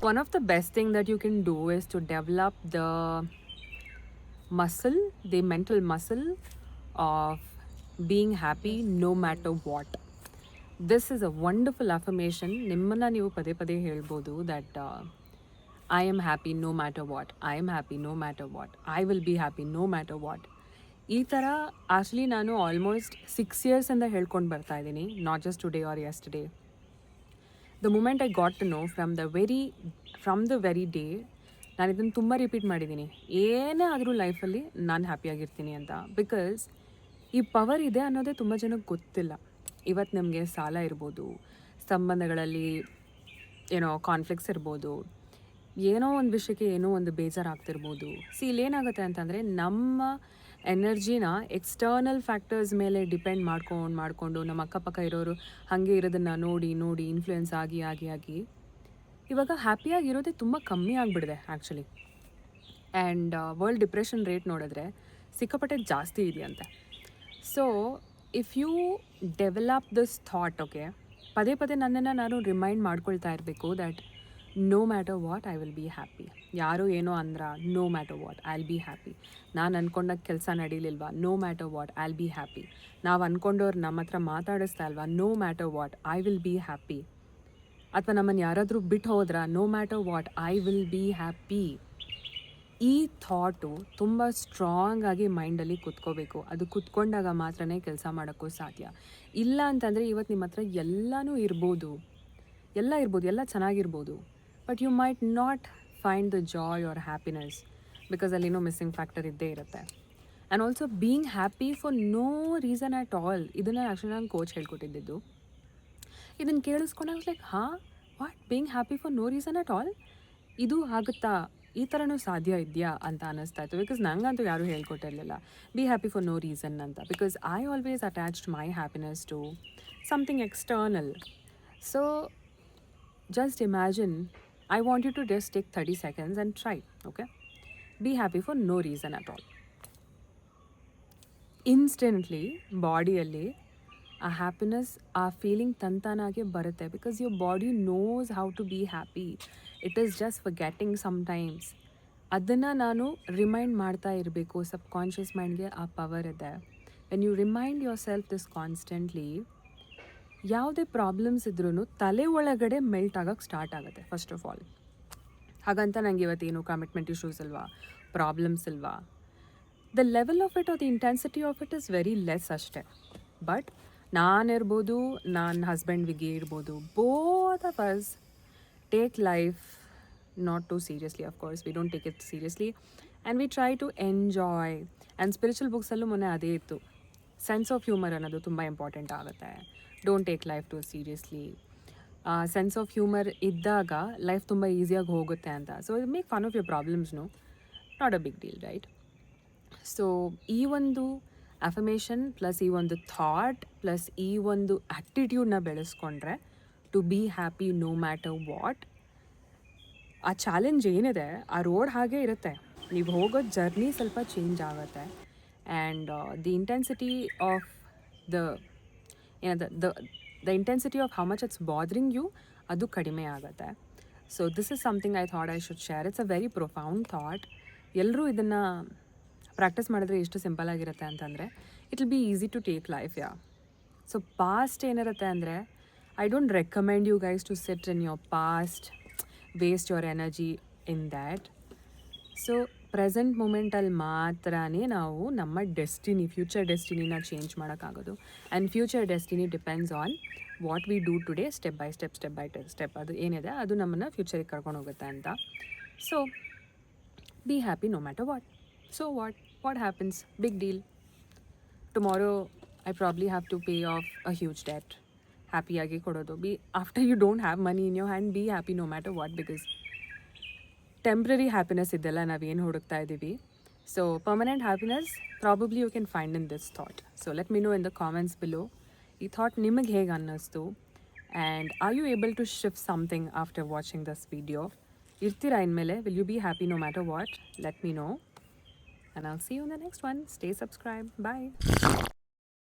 One of the best thing that you can do is to develop the muscle, the mental muscle of being happy no matter what. This is a wonderful affirmation. ನಿಮ್ಮನ್ನ ನೀವು ಪದೇ ಪದೇ ಹೇಳ್ಬೋದು that I am happy no matter what. I am happy no matter what. I will be happy no matter what. ಈ ಥರ actually ನಾನು almost 6 ಇಯರ್ಸಿಂದ ಹೇಳ್ಕೊಂಡು ಬರ್ತಾ ಇದ್ದೀನಿ, not just today or yesterday. The moment I got to know from the very day ನಾನು ಇದನ್ನು ತುಂಬ repeat ಮಾಡಿದ್ದೀನಿ. ಏನೇ ಆದರೂ ಲೈಫಲ್ಲಿ ನಾನು ಹ್ಯಾಪಿಯಾಗಿರ್ತೀನಿ ಅಂತ. ಬಿಕಾಸ್ ಈ ಪವರ್ ಇದೆ ಅನ್ನೋದೇ ತುಂಬ ಜನಕ್ಕೆ ಗೊತ್ತಿಲ್ಲ. ಇವತ್ತು ನಮಗೆ ಸಾಲ ಇರ್ಬೋದು, ಸಂಬಂಧಗಳಲ್ಲಿ ಏನೋ ಕಾನ್ಫ್ಲಿಕ್ಟ್ಸ್ ಇರ್ಬೋದು, ಏನೋ ಒಂದು ವಿಷಯಕ್ಕೆ ಏನೋ ಒಂದು ಬೇಜಾರಾಗ್ತಿರ್ಬೋದು. ಇಲ್ಲೇನಾಗುತ್ತೆ ಅಂತಂದರೆ ನಮ್ಮ ಎನರ್ಜಿನ ಎಕ್ಸ್ಟರ್ನಲ್ ಫ್ಯಾಕ್ಟರ್ಸ್ ಮೇಲೆ ಡಿಪೆಂಡ್ ಮಾಡಿಕೊಂಡು ನಮ್ಮ ಅಕ್ಕಪಕ್ಕ ಇರೋರು ಹಾಗೆ ಇರೋದನ್ನು ನೋಡಿ ಇನ್ಫ್ಲುಯೆನ್ಸ್ ಆಗಿ ಇವಾಗ ಹ್ಯಾಪಿಯಾಗಿರೋದೇ ತುಂಬ ಕಮ್ಮಿ ಆಗಿಬಿಡಿದೆ actually. And world depression rate ನೋಡಿದ್ರೆ ಸಿಕ್ಕಾಪಟ್ಟೆ ಜಾಸ್ತಿ ಇದೆಯಂತೆ. So if you develop this thought, okay, ಪದೇ ಪದೇ ನನ್ನನ್ನು ನಾನು ರಿಮೈಂಡ್ ಮಾಡ್ಕೊಳ್ತಾ ಇರಬೇಕು that no matter what I will be happy. ಯಾರು ಏನೋ ಅಂದ್ರ no matter what I will be happy. ನಾನು ಅಂದ್ಕೊಂಡಾಗ ಕೆಲಸ ನಡೀಲಿಲ್ವಾ, no matter what I will be happy. ನಾವು ಅಂದ್ಕೊಂಡವ್ರು ನಮ್ಮ ಹತ್ರ ಮಾತಾಡಿಸ್ತಾ ಇಲ್ವಾ, no matter what I will be happy. ಅಥವಾ ನಮ್ಮನ್ನು ಯಾರಾದರೂ ಬಿಟ್ಟು ಹೋದ್ರ, no matter what I will be happy. ಈ ಥಾಟು ತುಂಬ ಸ್ಟ್ರಾಂಗ್ ಆಗಿ ಮೈಂಡಲ್ಲಿ ಕುತ್ಕೋಬೇಕು. ಅದು ಕುತ್ಕೊಂಡಾಗ ಮಾತ್ರನೇ ಕೆಲಸ ಮಾಡೋಕ್ಕೂ ಸಾಧ್ಯ. ಇಲ್ಲ ಅಂತಂದರೆ ಇವತ್ತು ನಿಮ್ಮ ಹತ್ರ ಎಲ್ಲನೂ ಇರ್ಬೋದು, ಎಲ್ಲ ಚೆನ್ನಾಗಿರ್ಬೋದು, but you might not find the joy or happiness because ಅಲ್ಲಿನೋ ಮಿಸ್ಸಿಂಗ್ ಫ್ಯಾಕ್ಟರ್ ಇದ್ದೇ ಇರುತ್ತೆ. And also being happy for no reason at all. ಇದನ್ನು ಆ್ಯಕ್ಚುಲಿ ನಾನು ಕೋಚ್ ಹೇಳ್ಕೊಟ್ಟಿದ್ದು. ಇದನ್ನು ಕೇಳಿಸ್ಕೊಂಡಾಗ like what, being happy for no reason at all, ಇದು ಆಗುತ್ತಾ, ಈ ಥರನೂ ಸಾಧ್ಯ ಇದೆಯಾ ಅಂತ ಅನ್ನಿಸ್ತಾ ಇತ್ತು. ಬಿಕಾಸ್ ನಂಗಂತೂ ಯಾರೂ ಹೇಳ್ಕೊಟ್ಟಿರಲಿಲ್ಲ be happy for no reason ಅಂತ. Because I always attached my happiness to something external. So just imagine, I want you to just take 30 seconds and try, okay? Be happy for no reason at all. Instantly ಬಾಡಿಯಲ್ಲಿ ಆ happiness, ಆ feeling ತಂತಾನಾಗೆ ಬರುತ್ತೆ. Because your body knows how to be happy. It is just forgetting sometimes. ಅದನ್ನು ನಾನು remind ಮಾಡ್ತಾ ಇರಬೇಕು. ಸಬ್ conscious ಮೈಂಡ್ಗೆ ಆ ಪವರ್ ಇದೆ. When you remind yourself this constantly, ಯಾವುದೇ ಪ್ರಾಬ್ಲಮ್ಸ್ ಇದ್ರೂ ತಲೆ ಒಳಗಡೆ ಮೆಲ್ಟ್ ಆಗೋಕ್ಕೆ ಸ್ಟಾರ್ಟ್ ಆಗುತ್ತೆ ಫಸ್ಟ್ ಆಫ್ ಆಲ್. ಹಾಗಂತ ನನಗೆ ಇವತ್ತೇನು ಕಮಿಟ್ಮೆಂಟ್ ಇಶ್ಯೂಸ್ ಇಲ್ವಾ, ಪ್ರಾಬ್ಲಮ್ಸ್ ಇಲ್ವಾ, the level of it or the intensity of it is very less ಅಷ್ಟೇ. ಬಟ್ ನಾನಿರ್ಬೋದು, ನನ್ನ ಹಸ್ಬೆಂಡ್ ವಿಗಿ ಇರ್ಬೋದು, both of us take life not too seriously. Of course we don't take it seriously and we try to enjoy. And spiritual ಬುಕ್ಸಲ್ಲೂ ಮೊನ್ನೆ ಅದೇ ಇತ್ತು, sense of humour ಅನ್ನೋದು ತುಂಬ ಇಂಪಾರ್ಟೆಂಟ್ ಆಗುತ್ತೆ. Don't take life too seriously. Sense of humour ಇದ್ದಾಗ life ತುಂಬ ಈಸಿಯಾಗಿ ಹೋಗುತ್ತೆ ಅಂತ. So make fun of your ಪ್ರಾಬ್ಲಮ್ಸ್ನು, not a big deal, right? So ಈ ಒಂದು ಅಫರ್ಮೇಷನ್ ಪ್ಲಸ್ ಈ ಒಂದು ಥಾಟ್ ಪ್ಲಸ್ ಈ ಒಂದು ಆ್ಯಟಿಟ್ಯೂಡ್ನ ಬೆಳೆಸ್ಕೊಂಡ್ರೆ to be happy no matter what, ಆ ಚಾಲೆಂಜ್ ಏನಿದೆ ಆ ರೋಡ್ ಹಾಗೇ ಇರುತ್ತೆ. ನೀವು ಹೋಗೋ ಜರ್ನಿ ಸ್ವಲ್ಪ ಚೇಂಜ್ ಆಗುತ್ತೆ. And the intensity of the intensity of how much it's bothering you, ಅದು ಕಡಿಮೆ ಆಗುತ್ತೆ. So this is something I thought I should share. It's a very profound thought. ಎಲ್ಲರೂ ಇದನ್ನು ಪ್ರಾಕ್ಟೀಸ್ ಮಾಡಿದ್ರೆ ಎಷ್ಟು ಸಿಂಪಲ್ ಆಗಿರುತ್ತೆ ಅಂತಂದರೆ it will be easy to take life. So past ಏನಿರುತ್ತೆ ಅಂದರೆ, I don't recommend you guys to sit in your past, waste your energy in that. So present ಮೂಮೆಂಟಲ್ಲಿ ಮಾತ್ರನೇ ನಾವು ನಮ್ಮ ಡೆಸ್ಟಿನಿ, ಫ್ಯೂಚರ್ ಡೆಸ್ಟಿನಿನ ಚೇಂಜ್ ಮಾಡೋಕ್ಕಾಗೋದು. And future destiny depends on what we do today, step by step ಅದು ಏನಿದೆ ಅದು ನಮ್ಮನ್ನು ಫ್ಯೂಚರಿಗೆ ಕರ್ಕೊಂಡು ಹೋಗುತ್ತೆ ಅಂತ. So be happy no matter what. So what happens, big deal. Tomorrow I probably have to pay off a huge debt. ಹ್ಯಾಪಿಯಾಗಿ ಕೊಡೋದು. After you don't have money in your hand, be happy no matter what. Because temporary happiness ಇದೆಲ್ಲ ನಾವೇನು ಹುಡುಕ್ತಾ ಇದ್ದೀವಿ. So permanent happiness probably you can find in this thought. So let me know in the comments below, ಈ thought ನಿಮಗೆ ಹೇಗೆ ಅನ್ನಿಸ್ತು, and are you able to shift something after watching this video? ಇರ್ತೀರಾ ಇನ್ಮೇಲೆ? Will you be happy no matter what? Let me know, and I'll see you in the next one. Stay subscribe. Bye.